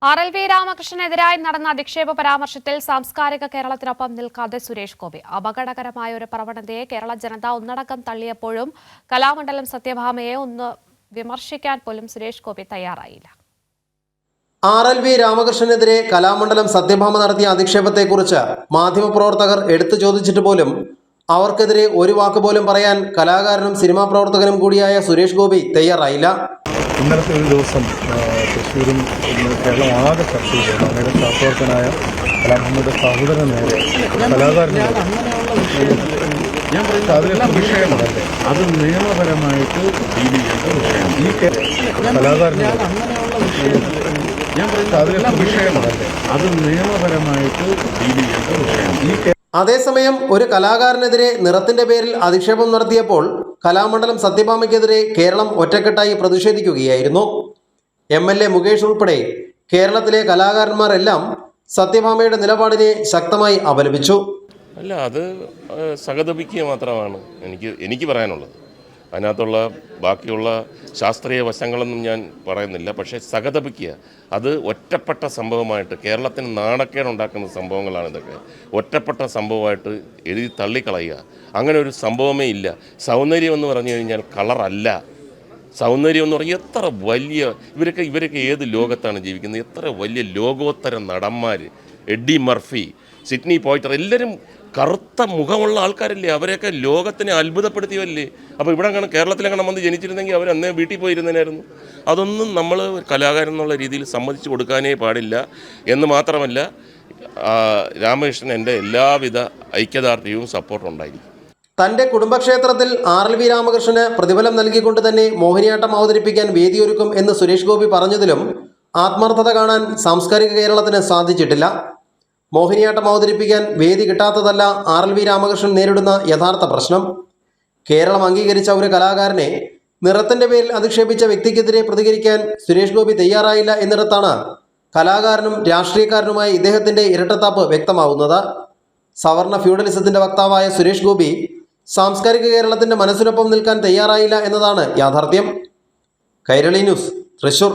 RLV രാമകൃഷ്ണനെതിരായി നടന്ന അധിക്ഷേപ പരാമർശത്തിൽ സാംസ്കാരിക കേരളത്തിനൊപ്പം നിൽക്കാതെ സുരേഷ് ഗോപി അപകടകരമായ ഒരു പ്രവണതയെ കേരള ജനത ഒന്നടങ്കം തള്ളിയപ്പോഴും കലാമണ്ഡലം സത്യഭാമയെ ഒന്ന് വിമർശിക്കാൻ പോലും സുരേഷ് ഗോപി തയ്യാറായില്ല. RLV രാമകൃഷ്ണനെതിരെ കലാമണ്ഡലം സത്യഭാമ നടത്തിയ അധിക്ഷേപത്തെക്കുറിച്ച് മാധ്യമപ്രവർത്തകർ എടുത്തു ചോദിച്ചിട്ട് പോലും അവർക്കെതിരെ ഒരു വാക്ക് പോലും പറയാൻ കലാകാരനും സിനിമാ പ്രവർത്തകനും കൂടിയായ സുരേഷ് ഗോപി തയ്യാറായില്ല. ഇന്നലത്തെ ഒരു ദിവസം തൃശ്ശൂരും കേരളം ആകെ ചർച്ച ചെയ്തു. അമ്മയുടെ ശാസ്ത്രജ്ഞനായ കലാഭവന്റെ സഹോദരൻ നേരെ കലാകാരനെ അതിലെ വിഷയമല്ലേ, അത് നിയമപരമായിട്ട് ഡീൽ ചെയ്യേണ്ട വിഷയം. ഈ കലാകാരനെ അതിലെ വിഷയമല്ലേ, അത് നിയമപരമായിട്ട് ഡീൽ ചെയ്യേണ്ട വിഷയം. ഈ അതേസമയം ഒരു കലാകാരനെതിരെ നിറത്തിന്റെ പേരിൽ അധിക്ഷേപം നടത്തിയപ്പോൾ കലാമണ്ഡലം സത്യഭാമയ്ക്കെതിരെ കേരളം ഒറ്റക്കെട്ടായി പ്രതിഷേധിക്കുകയായിരുന്നു. MLA മുകേഷ് ഉൾപ്പെടെ കേരളത്തിലെ കലാകാരന്മാരെല്ലാം സത്യഭാമയുടെ നിലപാടിനെ ശക്തമായി അപലപിച്ചു. അല്ല, അത് സഹതപിക്കുക മാത്രമാണ് എനിക്ക് പറയാനുള്ളത്. അതിനകത്തുള്ള ബാക്കിയുള്ള ശാസ്ത്രീയ വശങ്ങളൊന്നും ഞാൻ പറയുന്നില്ല. പക്ഷേ സഹതപിക്കുക, അത് ഒറ്റപ്പെട്ട സംഭവമായിട്ട് കേരളത്തിന് നാണക്കേടുണ്ടാക്കുന്ന സംഭവങ്ങളാണ് ഇതൊക്കെ. ഒറ്റപ്പെട്ട സംഭവമായിട്ട് എഴുതി തള്ളിക്കളയുക, അങ്ങനെ ഒരു സംഭവമേ ഇല്ല. സൗന്ദര്യം എന്ന് പറഞ്ഞു കഴിഞ്ഞാൽ കളറല്ല. സൗന്ദര്യം എന്ന് പറഞ്ഞാൽ എത്ര വലിയ ഇവരൊക്കെ ഏത് ലോകത്താണ് ജീവിക്കുന്നത്? എത്ര വലിയ ലോകോത്തര നടന്മാർ, എഡ്ഡി മർഫി, സിഡ്നി പോയിറ്റർ, എല്ലാവരും കറുത്ത മുഖമുള്ള ആൾക്കാരല്ലേ. അവരെയൊക്കെ ലോകത്തിനെ അത്ഭുതപ്പെടുത്തിയവല്ലേ. അപ്പോൾ ഇവിടെ അങ്ങനെ കേരളത്തിലെങ്ങനെ വന്ന് ജനിച്ചിരുന്നെങ്കിൽ അവർ അന്നേ വീട്ടിൽ പോയിരുന്നതിനായിരുന്നു. അതൊന്നും നമ്മൾ കലാകാരൻ എന്നുള്ള രീതിയിൽ സമ്മതിച്ചു കൊടുക്കാനേ പാടില്ല. എന്ന് മാത്രമല്ല, രാമകൃഷ്ണൻ എൻ്റെ എല്ലാവിധ ഐക്യദാർഢ്യവും സപ്പോർട്ടും ഉണ്ടായിരിക്കും. തൻ്റെ കുടുംബക്ഷേത്രത്തിൽ RLV രാമകൃഷ്ണന് പ്രതിഫലം നൽകിക്കൊണ്ട് തന്നെ മോഹിനിയാട്ടം അവതരിപ്പിക്കാൻ വേദിയൊരുക്കും എന്ന് സുരേഷ് ഗോപി പറഞ്ഞതിലും ആത്മാർത്ഥത കാണാൻ സാംസ്കാരിക കേരളത്തിന് സാധിച്ചിട്ടില്ല. മോഹിനിയാട്ടം അവതരിപ്പിക്കാൻ വേദി കിട്ടാത്തതല്ല RLV രാമകൃഷ്ണൻ നേരിടുന്ന യഥാർത്ഥ പ്രശ്നം. കേരളം അംഗീകരിച്ച ഒരു കലാകാരനെ നിറത്തിൻ്റെ പേരിൽ അധിക്ഷേപിച്ച വ്യക്തിക്കെതിരെ പ്രതികരിക്കാൻ സുരേഷ് ഗോപി തയ്യാറായില്ല എന്നിടത്താണ് കലാകാരനും രാഷ്ട്രീയക്കാരനുമായി ഇദ്ദേഹത്തിൻ്റെ ഇരട്ടത്താപ്പ് വ്യക്തമാവുന്നത്. സവർണ ഫ്യൂഡലിസത്തിൻ്റെ വക്താവായ സുരേഷ് ഗോപി സാംസ്കാരിക കേരളത്തിൻ്റെ മനസ്സിനൊപ്പം നിൽക്കാൻ തയ്യാറായില്ല എന്നതാണ് യാഥാർത്ഥ്യം. കൈരളി ന്യൂസ്, തൃശ്ശൂർ.